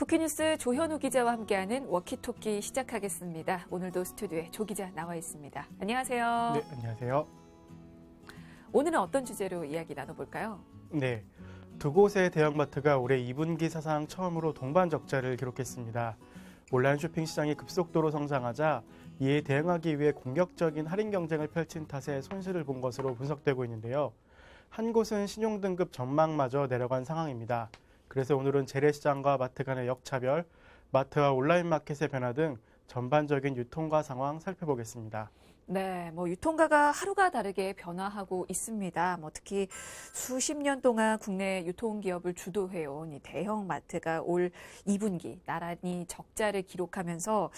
쿠키뉴스 조현우 기자와 함께하는 워키토키 시작하겠습니다. 오늘도 스튜디오에 조 기자 나와 있습니다. 안녕하세요. 네, 안녕하세요. 오늘은 어떤 주제로 이야기 나눠볼까요? 네, 두 곳의 대형마트가 올해 2분기 사상 처음으로 동반 적자를 기록했습니다. 온라인 쇼핑 시장이 급속도로 성장하자 이에 대응하기 위해 공격적인 할인 경쟁을 펼친 탓에 손실을 본 것으로 분석되고 있는데요. 한 곳은 신용등급 전망마저 내려간 상황입니다. 그래서 오늘은 재래시장과 마트 간의 역차별, 마트와 온라인 마켓의 변화 등 전반적인 유통가 상황 살펴보겠습니다. 네, 유통가가 하루가 다르게 변화하고 있습니다. 특히 수십 년 동안 국내 유통기업을 주도해온 이 대형 마트가 올 2분기 나란히 적자를 기록하면서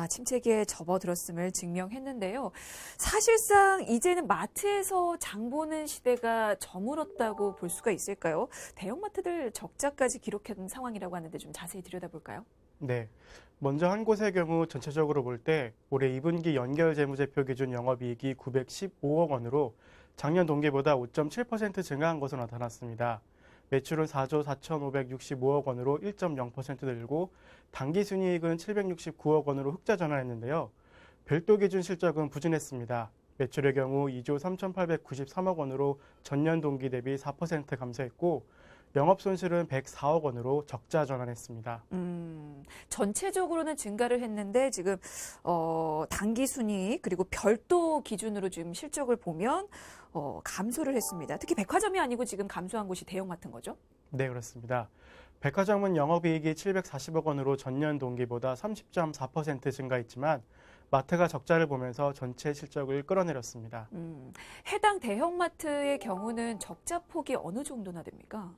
침체기에 접어들었음을 증명했는데요. 사실상 이제는 마트에서 장 보는 시대가 저물었다고 볼 수가 있을까요? 대형 마트들 적자까지 기록한 상황이라고 하는데 좀 자세히 들여다볼까요? 네, 먼저 한 곳의 경우 전체적으로 볼 때 올해 2분기 연결 재무제표 기준 영업이익이 915억 원으로 작년 동기보다 5.7% 증가한 것으로 나타났습니다. 매출은 4조 4,565억 원으로 1.0% 늘고 당기순이익은 769억 원으로 흑자 전환했는데요. 별도 기준 실적은 부진했습니다. 매출의 경우 2조 3,893억 원으로 전년 동기 대비 4% 감소했고 영업 손실은 104억 원으로 적자 전환했습니다. 전체적으로는 증가를 했는데 지금 당기순이익 그리고 별도 기준으로 지금 실적을 보면 감소를 했습니다. 특히 백화점이 아니고 지금 감소한 곳이 대형마트인 거죠? 네, 그렇습니다. 백화점은 영업이익이 740억 원으로 전년 동기보다 30.4% 증가했지만 마트가 적자를 보면서 전체 실적을 끌어내렸습니다. 해당 대형마트의 경우는 적자 폭이 어느 정도나 됩니까?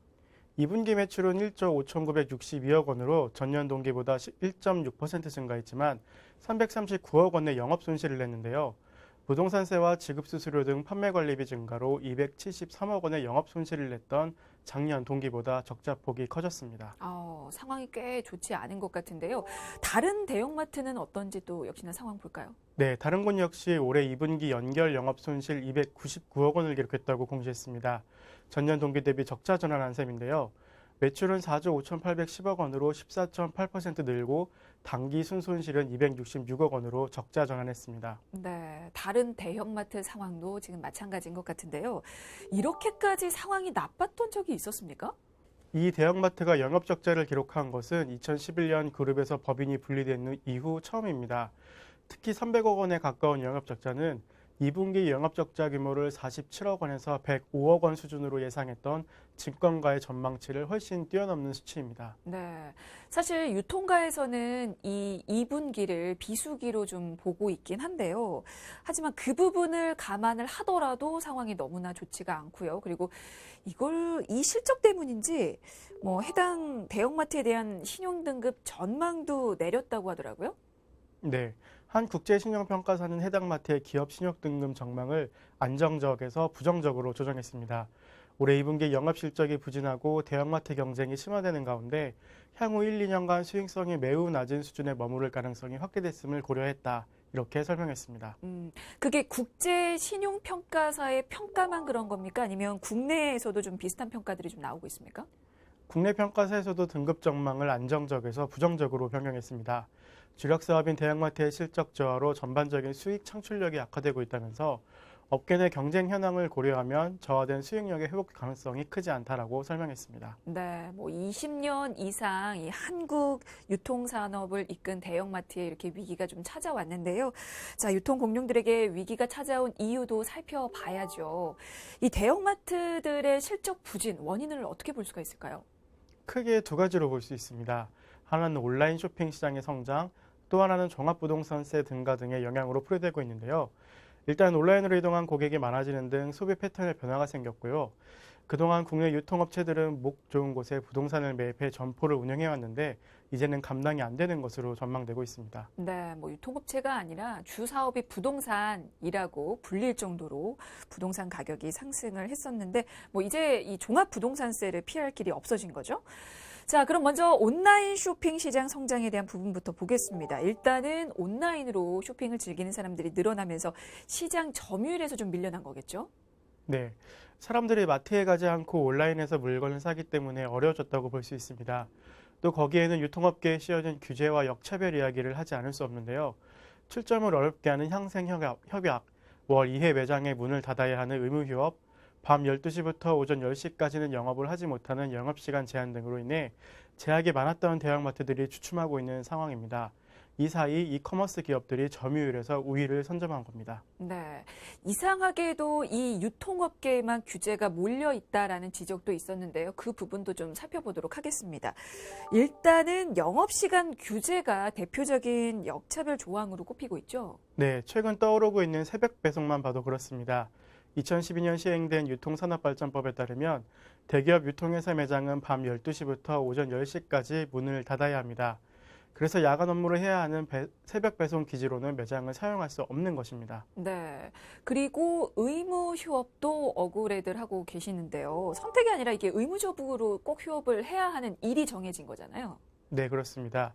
2분기 매출은 1조 5,962억 원으로 전년 동기보다 1.6% 증가했지만 339억 원의 영업 손실을 냈는데요. 부동산세와 지급수수료 등 판매관리비 증가로 273억 원의 영업 손실을 냈던 작년 동기보다 적자 폭이 커졌습니다. 상황이 꽤 좋지 않은 것 같은데요. 다른 대형마트는 어떤지 또 역시나 상황 볼까요? 네, 다른 곳 역시 올해 2분기 연결 영업 손실 299억 원을 기록했다고 공시했습니다. 전년 동기 대비 적자 전환한 셈인데요. 매출은 4조 5,810억 원으로 14.8% 늘고 당기 순손실은 266억 원으로 적자 전환했습니다. 네, 다른 대형마트 상황도 지금 마찬가지인 것 같은데요. 이렇게까지 상황이 나빴던 적이 있었습니까? 이 대형마트가 영업 적자를 기록한 것은 2011년 그룹에서 법인이 분리된 이후 처음입니다. 특히 300억 원에 가까운 영업 적자는 2분기 영업 적자 규모를 47억 원에서 105억 원 수준으로 예상했던 증권가의 전망치를 훨씬 뛰어넘는 수치입니다. 네, 사실 유통가에서는 이 2분기를 비수기로 좀 보고 있긴 한데요. 하지만 그 부분을 감안을 하더라도 상황이 너무나 좋지가 않고요. 그리고 이 실적 때문인지 해당 대형마트에 대한 신용등급 전망도 내렸다고 하더라고요. 네, 한 국제신용평가사는 해당 마트의 기업 신용등급 전망을 안정적에서 부정적으로 조정했습니다. 올해 2분기 영업실적이 부진하고 대형마트 경쟁이 심화되는 가운데 향후 1, 2년간 수익성이 매우 낮은 수준에 머무를 가능성이 확대됐음을 고려했다. 이렇게 설명했습니다. 그게 국제신용평가사의 평가만 그런 겁니까? 아니면 국내에서도 좀 비슷한 평가들이 좀 나오고 있습니까? 국내 평가사에서도 등급 전망을 안정적에서 부정적으로 변경했습니다. 주력 사업인 대형마트의 실적 저하로 전반적인 수익 창출력이 악화되고 있다면서 업계 내 경쟁 현황을 고려하면 저하된 수익력의 회복 가능성이 크지 않다라고 설명했습니다. 네, 20년 이상 이 한국 유통산업을 이끈 대형마트에 이렇게 위기가 좀 찾아왔는데요. 자, 유통공룡들에게 위기가 찾아온 이유도 살펴봐야죠. 이 대형마트들의 실적 부진, 원인을 어떻게 볼 수가 있을까요? 크게 두 가지로 볼 수 있습니다. 하나는 온라인 쇼핑 시장의 성장, 또 하나는 종합부동산세 등가 등의 영향으로 풀이되고 있는데요. 일단 온라인으로 이동한 고객이 많아지는 등 소비 패턴의 변화가 생겼고요. 그동안 국내 유통업체들은 목 좋은 곳에 부동산을 매입해 점포를 운영해왔는데 이제는 감당이 안 되는 것으로 전망되고 있습니다. 네, 유통업체가 아니라 주 사업이 부동산이라고 불릴 정도로 부동산 가격이 상승을 했었는데 이제 이 종합부동산세를 피할 길이 없어진 거죠. 자, 그럼 먼저 온라인 쇼핑 시장 성장에 대한 부분부터 보겠습니다. 일단은 온라인으로 쇼핑을 즐기는 사람들이 늘어나면서 시장 점유율에서 좀 밀려난 거겠죠? 네, 사람들이 마트에 가지 않고 온라인에서 물건을 사기 때문에 어려워졌다고 볼 수 있습니다. 또 거기에는 유통업계에 씌워진 규제와 역차별 이야기를 하지 않을 수 없는데요. 출점을 어렵게 하는 협약, 월 2회 매장의 문을 닫아야 하는 의무휴업, 밤 12시부터 오전 10시까지는 영업을 하지 못하는 영업시간 제한 등으로 인해 제약이 많았던 대형마트들이 주춤하고 있는 상황입니다. 이 사이 이커머스 기업들이 점유율에서 우위를 선점한 겁니다. 네. 이상하게도 이 유통업계에만 규제가 몰려 있다라는 지적도 있었는데요. 그 부분도 좀 살펴보도록 하겠습니다. 일단은 영업시간 규제가 대표적인 역차별 조항으로 꼽히고 있죠. 네, 최근 떠오르고 있는 새벽 배송만 봐도 그렇습니다. 2012년 시행된 유통산업발전법에 따르면 대기업 유통회사 매장은 밤 12시부터 오전 10시까지 문을 닫아야 합니다. 그래서 야간 업무를 해야 하는 새벽 배송 기지로는 매장을 사용할 수 없는 것입니다. 네. 그리고 의무 휴업도 억울해들 하고 계시는데요. 선택이 아니라 이게 의무적으로 꼭 휴업을 해야 하는 일이 정해진 거잖아요. 네, 그렇습니다.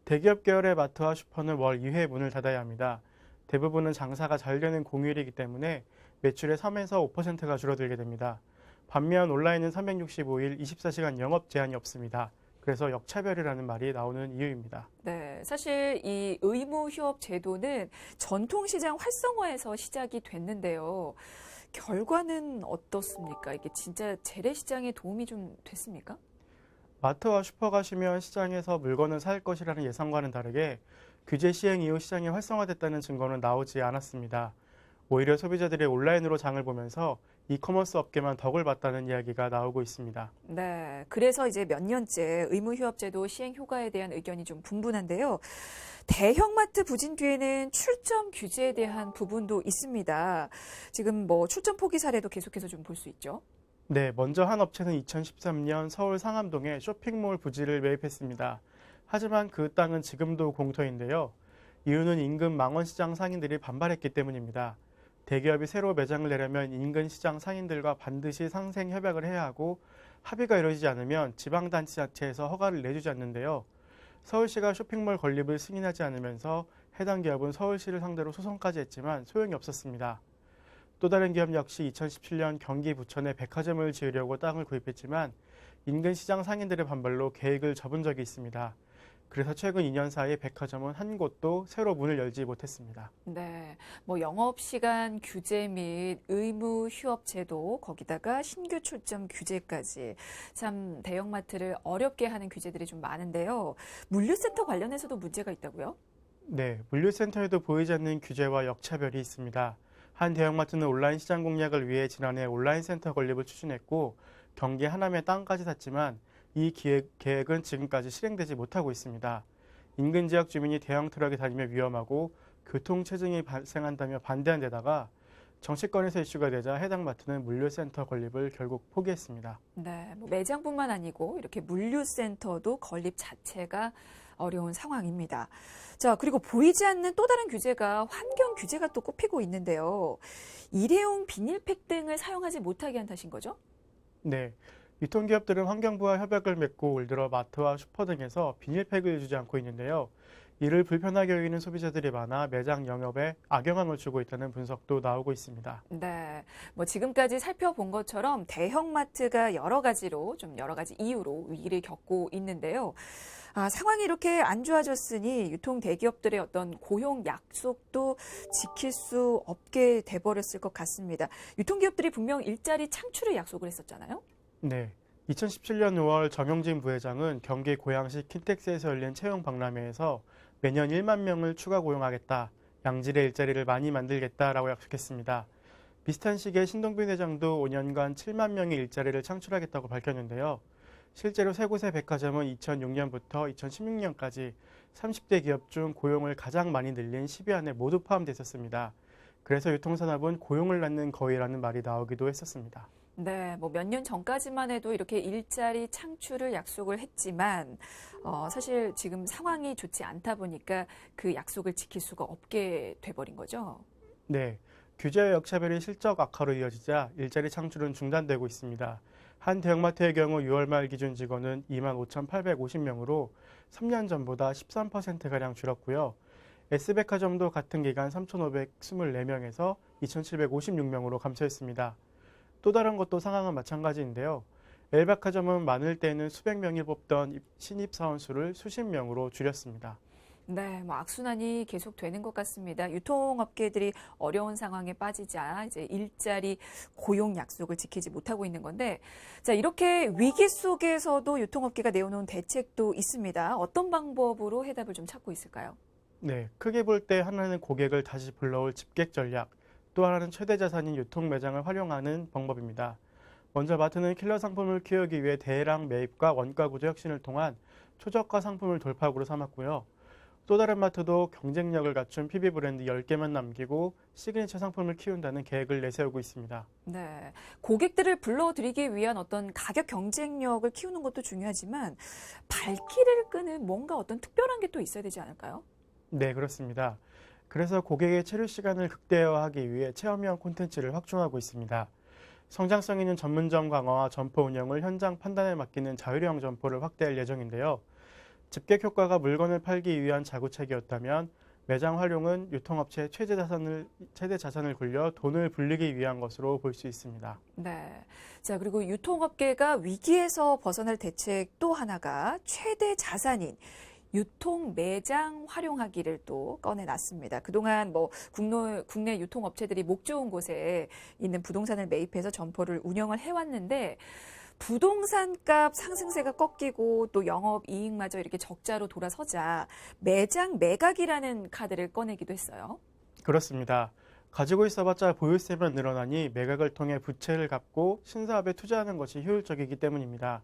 대기업 계열의 마트와 슈퍼는 월 2회 문을 닫아야 합니다. 대부분은 장사가 잘 되는 공휴일이기 때문에 매출의 3에서 5%가 줄어들게 됩니다. 반면 온라인은 365일 24시간 영업 제한이 없습니다. 그래서 역차별이라는 말이 나오는 이유입니다. 네, 사실 이 의무 휴업 제도는 전통시장 활성화에서 시작이 됐는데요. 결과는 어떻습니까? 이게 진짜 재래시장에 도움이 좀 됐습니까? 마트와 슈퍼 가시면 시장에서 물건을 살 것이라는 예상과는 다르게 규제 시행 이후 시장이 활성화됐다는 증거는 나오지 않았습니다. 오히려 소비자들이 온라인으로 장을 보면서 이커머스 업계만 덕을 봤다는 이야기가 나오고 있습니다. 네, 그래서 이제 몇 년째 의무휴업제도 시행 효과에 대한 의견이 좀 분분한데요. 대형마트 부진 뒤에는 출점 규제에 대한 부분도 있습니다. 지금 뭐 출점 포기 사례도 계속해서 좀 볼 수 있죠. 네, 먼저 한 업체는 2013년 서울 상암동에 쇼핑몰 부지를 매입했습니다. 하지만 그 땅은 지금도 공터인데요. 이유는 인근 망원시장 상인들이 반발했기 때문입니다. 대기업이 새로 매장을 내려면 인근 시장 상인들과 반드시 상생 협약을 해야 하고 합의가 이루어지지 않으면 지방단체에서 허가를 내주지 않는데요. 서울시가 쇼핑몰 건립을 승인하지 않으면서 해당 기업은 서울시를 상대로 소송까지 했지만 소용이 없었습니다. 또 다른 기업 역시 2017년 경기 부천에 백화점을 지으려고 땅을 구입했지만 인근 시장 상인들의 반발로 계획을 접은 적이 있습니다. 그래서 최근 2년 사이에 백화점은 한 곳도 새로 문을 열지 못했습니다. 네, 뭐 영업시간 규제 및 의무 휴업 제도, 거기다가 신규 출점 규제까지 참 대형마트를 어렵게 하는 규제들이 좀 많은데요. 물류센터 관련해서도 문제가 있다고요? 네, 물류센터에도 보이지 않는 규제와 역차별이 있습니다. 한 대형마트는 온라인 시장 공략을 위해 지난해 온라인 센터 건립을 추진했고 경기 하남에 땅까지 샀지만 이 계획은 지금까지 실행되지 못하고 있습니다. 인근 지역 주민이 대형 트럭이 다니며 위험하고 교통체증이 발생한다며 반대한 데다가 정치권에서 이슈가 되자 해당 마트는 물류센터 건립을 결국 포기했습니다. 네, 뭐 매장뿐만 아니고 이렇게 물류센터도 건립 자체가 어려운 상황입니다. 자, 그리고 보이지 않는 또 다른 규제가 환경 규제가 또 꼽히고 있는데요. 일회용 비닐팩 등을 사용하지 못하게 한 탓인 거죠? 네, 유통기업들은 환경부와 협약을 맺고 올 들어 마트와 슈퍼 등에서 비닐팩을 주지 않고 있는데요. 이를 불편하게 여기는 소비자들이 많아 매장 영업에 악영향을 주고 있다는 분석도 나오고 있습니다. 네, 뭐 지금까지 살펴본 것처럼 대형마트가 여러 가지 이유로 위기를 겪고 있는데요. 상황이 이렇게 안 좋아졌으니 유통 대기업들의 어떤 고용 약속도 지킬 수 없게 돼버렸을 것 같습니다. 유통기업들이 분명 일자리 창출을 약속을 했었잖아요. 네, 2017년 5월 정영진 부회장은 경기 고양시 킨텍스에서 열린 채용 박람회에서 매년 1만 명을 추가 고용하겠다, 양질의 일자리를 많이 만들겠다라고 약속했습니다. 비슷한 시기에 신동빈 회장도 5년간 7만 명의 일자리를 창출하겠다고 밝혔는데요. 실제로 세 곳의 백화점은 2006년부터 2016년까지 30대 기업 중 고용을 가장 많이 늘린 10위 안에 모두 포함되어 있었습니다. 그래서 유통산업은 고용을 낳는 거위라는 말이 나오기도 했었습니다. 네, 뭐 몇 년 전까지만 해도 이렇게 일자리 창출을 약속을 했지만 사실 지금 상황이 좋지 않다 보니까 그 약속을 지킬 수가 없게 돼버린 거죠. 네, 규제와 역차별이 실적 악화로 이어지자 일자리 창출은 중단되고 있습니다. 한 대형마트의 경우 6월 말 기준 직원은 25,850명으로 3년 전보다 13%가량 줄었고요. S백화점도 같은 기간 3,524명에서 2,756명으로 감소했습니다. 또 다른 것도 상황은 마찬가지인데요. L백화점은 많을 때는 수백 명이 뽑던 신입 사원 수를 수십 명으로 줄였습니다. 네, 뭐 악순환이 계속되는 것 같습니다. 유통업계들이 어려운 상황에 빠지자 이제 일자리 고용 약속을 지키지 못하고 있는 건데, 자, 이렇게 위기 속에서도 유통업계가 내어놓은 대책도 있습니다. 어떤 방법으로 해답을 좀 찾고 있을까요? 네, 크게 볼 때 하나는 고객을 다시 불러올 집객 전략, 또 하나는 최대 자산인 유통 매장을 활용하는 방법입니다. 먼저 마트는 킬러 상품을 키우기 위해 대량 매입과 원가 구조 혁신을 통한 초저가 상품을 돌파구로 삼았고요. 또 다른 마트도 경쟁력을 갖춘 PB 브랜드 10개만 남기고 시그니처 상품을 키운다는 계획을 내세우고 있습니다. 네, 고객들을 불러들이기 위한 어떤 가격 경쟁력을 키우는 것도 중요하지만 발길을 끄는 뭔가 어떤 특별한 게 또 있어야 되지 않을까요? 네, 그렇습니다. 그래서 고객의 체류 시간을 극대화하기 위해 체험형 콘텐츠를 확충하고 있습니다. 성장성 있는 전문점 강화와 점포 운영을 현장 판단에 맡기는 자율형 점포를 확대할 예정인데요. 집객 효과가 물건을 팔기 위한 자구책이었다면 매장 활용은 유통업체의 최대 자산을 굴려 돈을 불리기 위한 것으로 볼 수 있습니다. 네. 자, 그리고 유통업계가 위기에서 벗어날 대책 또 하나가 최대 자산인 유통 매장 활용하기를 또 꺼내놨습니다. 그동안 뭐 국내 유통업체들이 목 좋은 곳에 있는 부동산을 매입해서 점포를 운영을 해왔는데 부동산 값 상승세가 꺾이고 또 영업 이익마저 이렇게 적자로 돌아서자 매장 매각이라는 카드를 꺼내기도 했어요. 그렇습니다. 가지고 있어봤자 보유세만 늘어나니 매각을 통해 부채를 갚고 신사업에 투자하는 것이 효율적이기 때문입니다.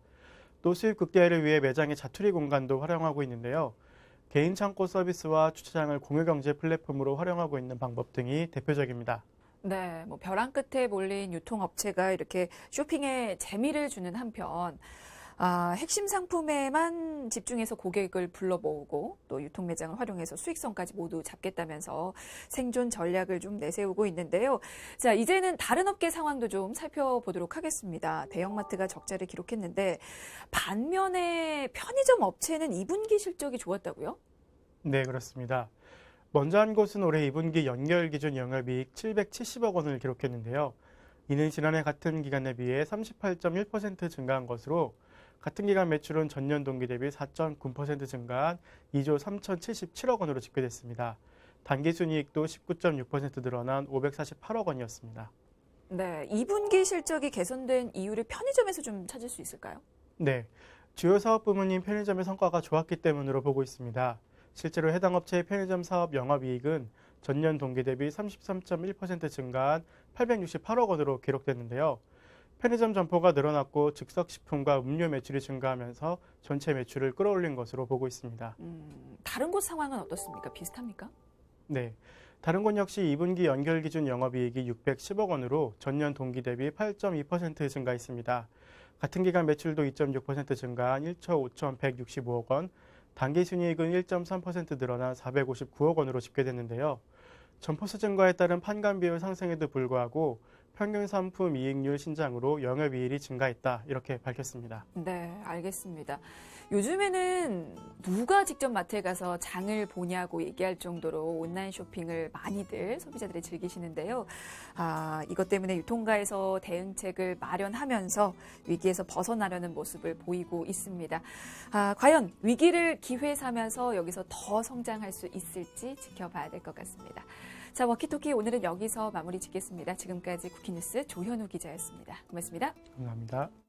또 수입 극대화를 위해 매장의 자투리 공간도 활용하고 있는데요. 개인 창고 서비스와 주차장을 공유경제 플랫폼으로 활용하고 있는 방법 등이 대표적입니다. 네, 뭐 벼랑 끝에 몰린 유통업체가 이렇게 쇼핑에 재미를 주는 한편, 핵심 상품에만 집중해서 고객을 불러 모으고 또 유통 매장을 활용해서 수익성까지 모두 잡겠다면서 생존 전략을 좀 내세우고 있는데요. 자, 이제는 다른 업계 상황도 좀 살펴보도록 하겠습니다. 대형마트가 적자를 기록했는데 반면에 편의점 업체는 2분기 실적이 좋았다고요? 네, 그렇습니다. 먼저 한 곳은 올해 2분기 연결 기준 영업이익 770억 원을 기록했는데요. 이는 지난해 같은 기간에 비해 38.1% 증가한 것으로 같은 기간 매출은 전년 동기 대비 4.9% 증가한 2조 3,077억 원으로 집계됐습니다. 단기순이익도 19.6% 늘어난 548억 원이었습니다. 네, 2분기 실적이 개선된 이유를 편의점에서 좀 찾을 수 있을까요? 네, 주요 사업 부문인 편의점의 성과가 좋았기 때문으로 보고 있습니다. 실제로 해당 업체의 편의점 사업 영업이익은 전년 동기 대비 33.1% 증가한 868억 원으로 기록됐는데요. 편의점 점포가 늘어났고 즉석식품과 음료 매출이 증가하면서 전체 매출을 끌어올린 것으로 보고 있습니다. 다른 곳 상황은 어떻습니까? 비슷합니까? 네, 다른 곳 역시 2분기 연결 기준 영업이익이 610억 원으로 전년 동기 대비 8.2% 증가했습니다. 같은 기간 매출도 2.6% 증가한 1조 5,165억 원, 단기순이익은 1.3% 늘어난 459억 원으로 집계됐는데요. 점포수 증가에 따른 판관 비율 상승에도 불구하고 평균 상품 이익률 신장으로 영업이익이 증가했다 이렇게 밝혔습니다. 네, 알겠습니다. 요즘에는 누가 직접 마트에 가서 장을 보냐고 얘기할 정도로 온라인 쇼핑을 많이들 소비자들이 즐기시는데요. 이것 때문에 유통가에서 대응책을 마련하면서 위기에서 벗어나려는 모습을 보이고 있습니다. 과연 위기를 기회 삼아서 여기서 더 성장할 수 있을지 지켜봐야 될 것 같습니다. 자, 워키토키 오늘은 여기서 마무리 짓겠습니다. 지금까지 쿠키뉴스 조현우 기자였습니다. 고맙습니다. 감사합니다.